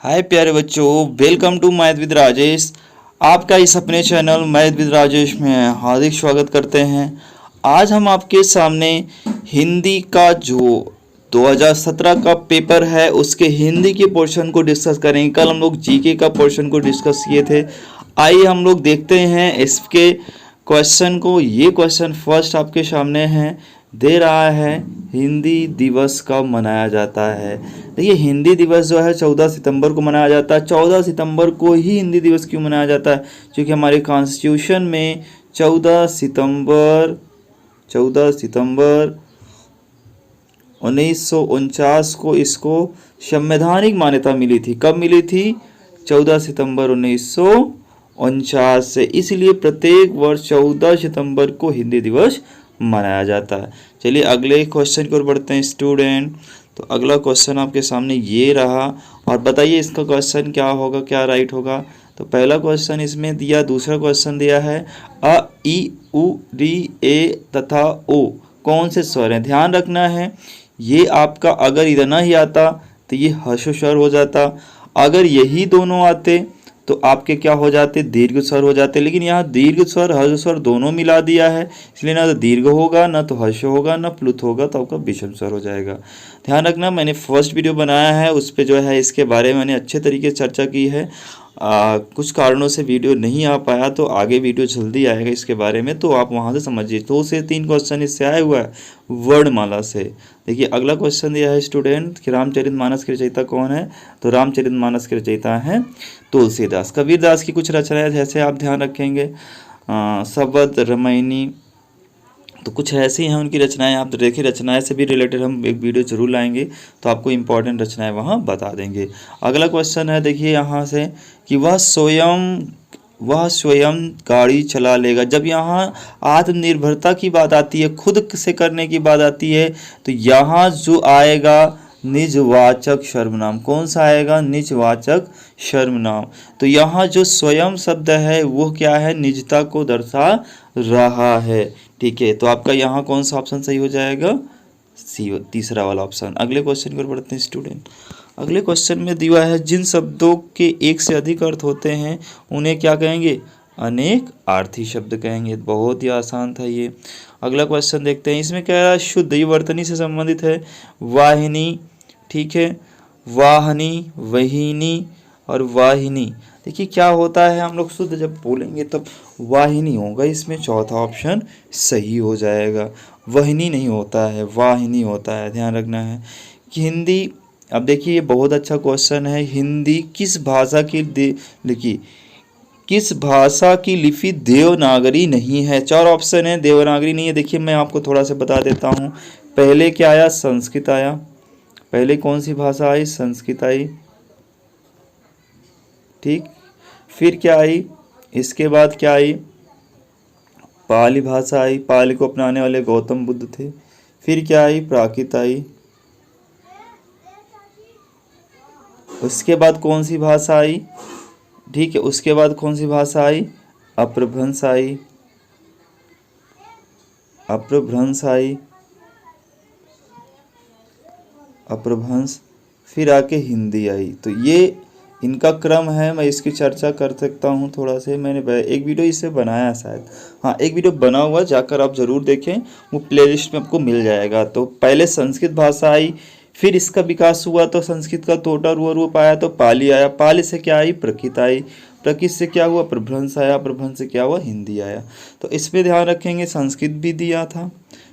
हाय प्यारे बच्चों, welcome to math with Rajesh. आपका इस अपने चैनल मैथ विद राजेश में हार्दिक स्वागत करते हैं। आज हम आपके सामने हिंदी का जो 2017 का पेपर है उसके हिंदी के पोर्शन को डिस्कस करेंगे। कल हम लोग जीके का पोर्शन को डिस्कस किए थे। आइए हम लोग देखते हैं इसके क्वेश्चन को। ये क्वेश्चन फर्स्ट आपके सामने है, दे रहा है हिंदी दिवस कब मनाया जाता है। देखिए, हिंदी दिवस जो है 14 सितंबर को मनाया जाता है। 14 सितंबर को ही हिंदी दिवस क्यों मनाया जाता है? क्योंकि हमारे कॉन्स्टिट्यूशन में 14 सितंबर 1949 को इसको संवैधानिक मान्यता मिली थी। कब मिली थी? 14 सितंबर 1949 से। इसलिए प्रत्येक वर्ष 14 सितंबर को हिंदी दिवस मनाया जाता है। चलिए अगले क्वेश्चन की ओर बढ़ते हैं स्टूडेंट। तो अगला क्वेश्चन आपके सामने ये रहा और बताइए इसका क्वेश्चन क्या होगा, क्या राइट होगा। तो पहला क्वेश्चन इसमें दिया, दूसरा क्वेश्चन दिया है अ ई उ री ए तथा ओ कौन से स्वर हैं। ध्यान रखना है, ये आपका अगर इतना ही आता तो ये हर्ष स्वर हो जाता, अगर यही दोनों आते तो आपके क्या हो जाते? दीर्घ स्वर हो जाते। लेकिन यहाँ दीर्घ स्वर हर्ष स्वर दोनों मिला दिया है, इसलिए ना तो दीर्घ होगा, ना तो हर्ष होगा, ना प्लुत होगा, तो आपका विषम स्वर हो जाएगा। ध्यान रखना, मैंने फर्स्ट वीडियो बनाया है उस पर जो है इसके बारे में मैंने अच्छे तरीके से चर्चा की है। कुछ कारणों से वीडियो नहीं आ पाया तो आगे वीडियो जल्दी आएगा इसके बारे में, तो आप वहाँ से समझिए। 2 से 3 क्वेश्चन इससे आया हुआ है वर्णमाला से। देखिए अगला क्वेश्चन दिया है स्टूडेंट कि रामचरितमानस के रचयिता कौन है। तो रामचरितमानस के रचयिता हैं तुलसीदास। कबीरदास की कुछ रचनाएं जैसे आप ध्यान रखेंगे, शबद रामायणी, तो कुछ ऐसी हैं उनकी रचनाएं। आप देखिए, रचनाएं से भी रिलेटेड हम एक वीडियो जरूर लाएंगे तो आपको इंपॉर्टेंट रचनाएं वहाँ बता देंगे। अगला क्वेश्चन है, देखिए यहाँ से कि वह स्वयं गाड़ी चला लेगा। जब यहाँ आत्मनिर्भरता की बात आती है, खुद से करने की बात आती है, तो यहाँ जो आएगा निजवाचक सर्वनाम। कौन सा आएगा? निजवाचक सर्वनाम। तो यहाँ जो स्वयं शब्द है वो क्या है? निजता को दर्शा रहा है। ठीक है, तो आपका यहाँ कौन सा ऑप्शन सही हो जाएगा? सी, तीसरा वाला ऑप्शन। अगले क्वेश्चन की ओर बढ़ते हैं स्टूडेंट। अगले क्वेश्चन में दिया है जिन शब्दों के एक से अधिक अर्थ होते हैं उन्हें क्या कहेंगे? अनेक अर्थी शब्द कहेंगे। बहुत ही आसान था ये। अगला क्वेश्चन देखते हैं, इसमें क्या है? शुद्ध, ये वर्तनी से संबंधित है। वाहिनी, ठीक है, वाहनी, वहीनी और वाहिनी। देखिए क्या होता है, हम लोग शुद्ध जब बोलेंगे तब वाहिनी होगा, इसमें चौथा ऑप्शन सही हो जाएगा। वहिनी नहीं होता है, वाहिनी होता है। ध्यान रखना है कि हिंदी, अब देखिए ये बहुत अच्छा क्वेश्चन है। हिंदी किस भाषा की लिखी, किस भाषा की लिपि देवनागरी नहीं है? 4 ऑप्शन है, देवनागरी नहीं है। देखिए मैं आपको थोड़ा सा बता देता हूँ। पहले क्या आया? संस्कृत आया। पहले कौन सी भाषा आई? संस्कृत आई, ठीक। फिर क्या आई? इसके बाद क्या आई? पाली भाषा आई। पाली को अपनाने वाले गौतम बुद्ध थे। फिर क्या आई? प्राकृत आई। उसके बाद कौन सी भाषा आई? ठीक है, उसके बाद कौन सी भाषा आई? अपभ्रंश आई। अपभ्रंश आई, अपभ्रंश, फिर आके हिंदी आई। तो ये इनका क्रम है। मैं इसकी चर्चा कर सकता हूँ थोड़ा से, मैंने एक वीडियो इससे बनाया शायद, हाँ एक वीडियो बना हुआ, जाकर आप ज़रूर देखें, वो प्लेलिस्ट में आपको मिल जाएगा। तो पहले संस्कृत भाषा आई, फिर इसका विकास हुआ तो संस्कृत का टोटा रूप आया तो पाली आया। पाली से क्या आई? प्रकृत आई। प्रकृत से क्या हुआ? प्रभ्रंश आया। प्रभ्रंश से क्या हुआ? हिंदी आया। तो इस पर ध्यान रखेंगे, संस्कृत भी दिया था,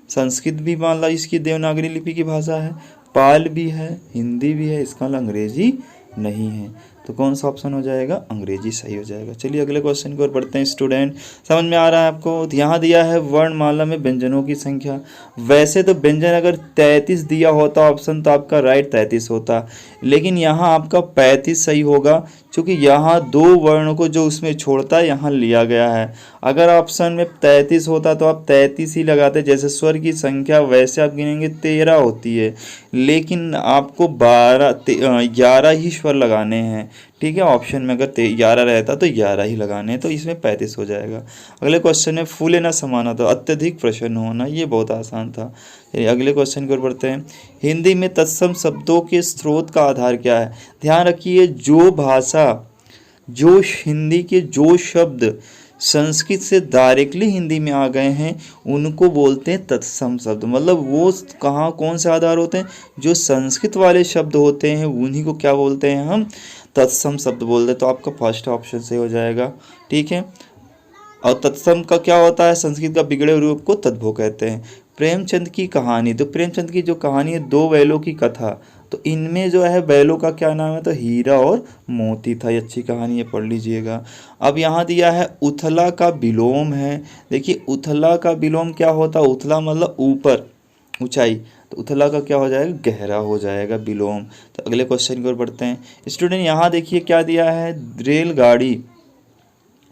संस्कृत भी मान ला इसकी देवनागरी लिपि की भाषा है, पाल भी है, हिंदी भी है, इसका अंग्रेजी नहीं है। तो कौन सा ऑप्शन हो जाएगा? अंग्रेजी सही हो जाएगा। चलिए अगले क्वेश्चन की ओर बढ़ते हैं स्टूडेंट। समझ में आ रहा है आपको? यहाँ दिया है वर्णमाला में व्यंजनों की संख्या। वैसे तो व्यंजन अगर 33 दिया होता ऑप्शन तो आपका राइट 33 होता, लेकिन यहाँ आपका 35 सही होगा, क्योंकि यहाँ 2 वर्णों को जो उसमें छोड़ता है यहाँ लिया गया है। अगर ऑप्शन में 33 होता तो आप 33 ही लगाते, जैसे स्वर की संख्या वैसे आप गिनेंगे 13 होती है, लेकिन आपको 11 ही स्वर लगाने हैं। ठीक है, ऑप्शन में अगर 11 रहता तो 11 ही लगाने हैं, तो इसमें 35 हो जाएगा। अगले क्वेश्चन है फूले न समाना तो अत्यधिक प्रसन्न होना, ये बहुत आसान था। चलिए अगले क्वेश्चन की ओर बढ़ते हैं। हिंदी में तत्सम शब्दों के स्रोत का आधार क्या है? ध्यान रखिए, जो हिंदी के जो शब्द संस्कृत से डायरेक्टली हिंदी में आ गए हैं उनको बोलते हैं तत्सम शब्द। मतलब वो कहाँ कौन से आधार होते हैं? जो संस्कृत वाले शब्द होते हैं उन्हीं को क्या बोलते हैं हम? तत्सम शब्द बोलते हैं। तो आपका फर्स्ट ऑप्शन से हो जाएगा, ठीक है। और तत्सम का क्या होता है? संस्कृत का बिगड़े रूप को तद्भव कहते हैं। प्रेमचंद की कहानी, तो प्रेमचंद की जो कहानी है दो बैलों की कथा, तो इनमें जो है बैलों का क्या नाम है? तो हीरा और मोती था। ये अच्छी कहानी है, पढ़ लीजिएगा। अब यहाँ दिया है उथला का विलोम है। देखिए उथला का विलोम क्या होता है? उथला मतलब ऊपर, ऊंचाई, तो उथला का क्या हो जाएगा? गहरा हो जाएगा विलोम। तो अगले क्वेश्चन की ओर बढ़ते हैं। स्टूडेंट यहाँ देखिए क्या दिया है?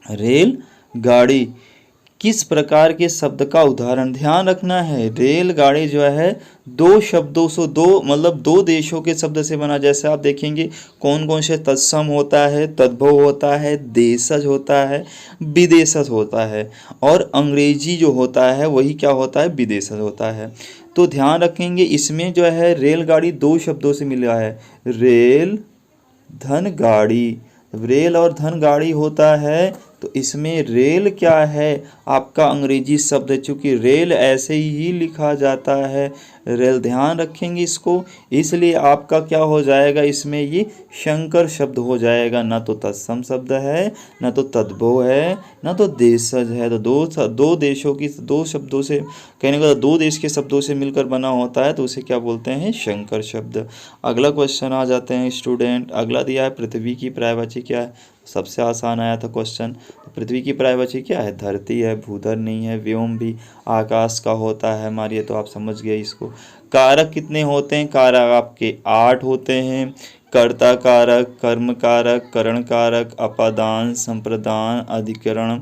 रेलगाड़ी किस प्रकार के शब्द का उदाहरण? ध्यान रखना है, रेलगाड़ी जो है दो शब्दों से, दो मतलब दो देशों के शब्द से बना। जैसे आप देखेंगे कौन कौन से तत्सम होता है, तद्भव होता है, देशज होता है, विदेशज होता है, और अंग्रेजी जो होता है वही क्या होता है? विदेशज होता है। तो ध्यान रखेंगे इसमें जो है रेलगाड़ी दो शब्दों से मिला है, रेल धन गाड़ी। रेल और धन गाड़ी होता है, तो इसमें रेल क्या है? आपका अंग्रेजी शब्द है, चूंकि रेल ऐसे ही लिखा जाता है रेल, ध्यान रखेंगे इसको, इसलिए आपका क्या हो जाएगा? इसमें ये शंकर शब्द हो जाएगा। ना तो तत्सम शब्द है, ना तो तद्भव है, ना तो देशज है। तो दो देशों की, दो शब्दों से कहने का, दो देश के शब्दों से मिलकर बना होता है, तो उसे क्या बोलते हैं? शंकर शब्द। अगला क्वेश्चन आ जाते हैं स्टूडेंट। अगला दिया है पृथ्वी की पर्यायवाची क्या है? सबसे आसान आया था क्वेश्चन। तो पृथ्वी की पर्यायवाची क्या है? धरती है, भूधर नहीं है। व्योम भी आकाश का होता है हमारी, तो आप समझ गए इसको। कारक कितने होते हैं? कारक आपके 8 होते हैं। कर्ता कारक, कर्म कारक, करण कारक, अपादान, संप्रदान, अधिकरण,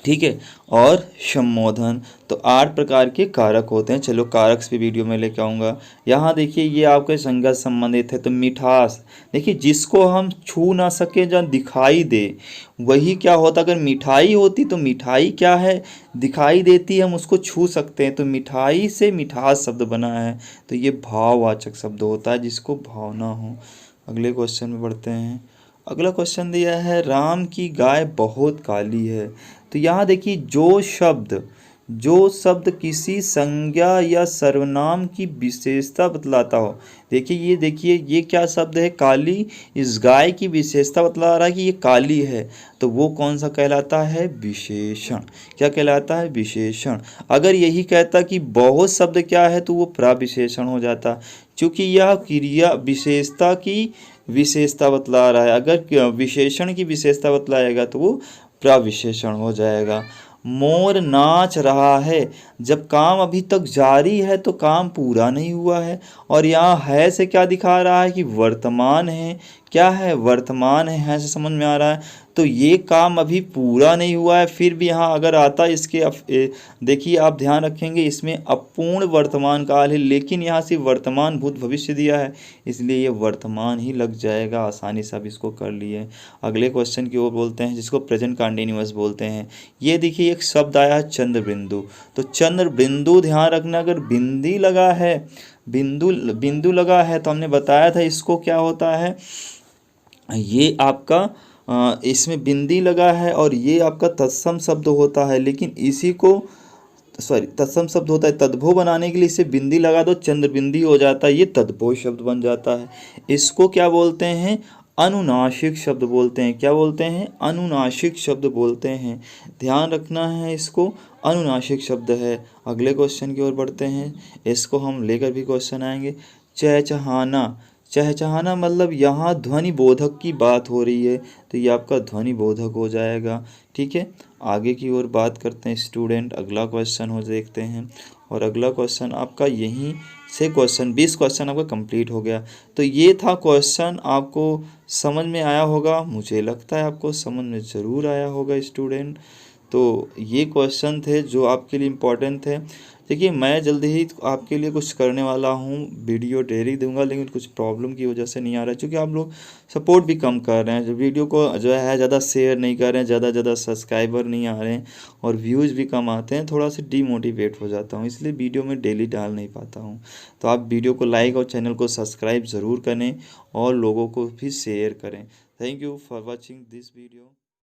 ठीक है, और सम्बोधन। तो 8 प्रकार के कारक होते हैं। चलो कारक भी वीडियो में लेके आऊँगा। यहाँ देखिए ये आपके संगत संबंधित है। तो मिठास, देखिए जिसको हम छू ना सके, जहाँ दिखाई दे, वही क्या होता? अगर मिठाई होती तो मिठाई क्या है? दिखाई देती है, हम उसको छू सकते हैं। तो मिठाई से मिठास शब्द बना है। तो ये भाववाचक शब्द होता है, जिसको भावना हो। अगले क्वेश्चन में बढ़ते हैं। अगला क्वेश्चन दिया है राम की गाय बहुत काली है। तो यहाँ देखिए जो शब्द किसी संज्ञा या सर्वनाम की विशेषता बतलाता हो। देखिए ये क्या शब्द है? काली। इस गाय की विशेषता बतला रहा है कि ये काली है, तो वो कौन सा कहलाता है? विशेषण। क्या कहलाता है? विशेषण। अगर यही कहता कि बहुत शब्द क्या है, तो वो प्रविशेषण हो जाता, क्योंकि यह क्रिया विशेषता की विशेषता बतला रहा है। अगर विशेषण की विशेषता बतलाएगा तो वो प्रविशेषण हो जाएगा। मोर नाच रहा है, जब काम अभी तक जारी है तो काम पूरा नहीं हुआ है। और यहाँ है से क्या दिखा रहा है? कि वर्तमान है। क्या है? वर्तमान है से समझ में आ रहा है। तो ये काम अभी पूरा नहीं हुआ है। फिर भी यहाँ अगर आता इसके देखिए आप ध्यान रखेंगे इसमें अपूर्ण वर्तमान काल है, लेकिन यहाँ से वर्तमान भूत भविष्य दिया है, इसलिए ये वर्तमान ही लग जाएगा। आसानी से आप इसको कर लिए। अगले क्वेश्चन की ओर बोलते हैं, जिसको प्रेजेंट कंटिन्यूअस बोलते हैं। ये देखिए एक शब्द आया है चंद्र बिंदु। तो चंद्र बिंदु, ध्यान रखना, अगर बिंदी लगा है, बिंदु लगा है, तो हमने बताया था इसको क्या होता है? ये आपका इसमें बिंदी लगा है, और ये आपका तत्सम शब्द होता है। लेकिन इसी को तत्सम शब्द होता है, तद्भव बनाने के लिए इसे बिंदी लगा दो, चंद्र बिंदी हो जाता है, ये तद्भव शब्द बन जाता है। इसको क्या बोलते हैं? अनुनासिक शब्द बोलते हैं। क्या बोलते हैं? अनुनासिक शब्द बोलते हैं। ध्यान रखना है इसको, अनुनासिक शब्द है। अगले क्वेश्चन की ओर बढ़ते हैं। इसको हम लेकर भी क्वेश्चन आएंगे। चहचहाना, चहचहाना मतलब यहाँ ध्वनि बोधक की बात हो रही है, तो ये आपका ध्वनि बोधक हो जाएगा। ठीक है, आगे की ओर बात करते हैं स्टूडेंट। अगला क्वेश्चन हो देखते हैं, और अगला क्वेश्चन आपका यहीं से 20 क्वेश्चन आपका कंप्लीट हो गया। तो ये था क्वेश्चन, आपको समझ में आया होगा, मुझे लगता है आपको समझ में ज़रूर आया होगा स्टूडेंट। तो ये क्वेश्चन थे जो आपके लिए इम्पोर्टेंट थे। देखिए मैं जल्दी ही आपके लिए कुछ करने वाला हूँ, वीडियो डेली दूंगा, लेकिन कुछ प्रॉब्लम की वजह से नहीं आ रहा है, क्योंकि आप लोग सपोर्ट भी कम कर रहे हैं, जो वीडियो को जो है ज़्यादा शेयर नहीं कर रहे हैं, ज़्यादा सब्सक्राइबर नहीं आ रहे हैं और व्यूज़ भी कम आते हैं, थोड़ा सा डीमोटिवेट हो जाता हूँ, इसलिए वीडियो में डेली डाल नहीं पाता हूँ। तो आप वीडियो को लाइक और चैनल को सब्सक्राइब ज़रूर करें और लोगों को भी शेयर करें। Thank you for watching this video.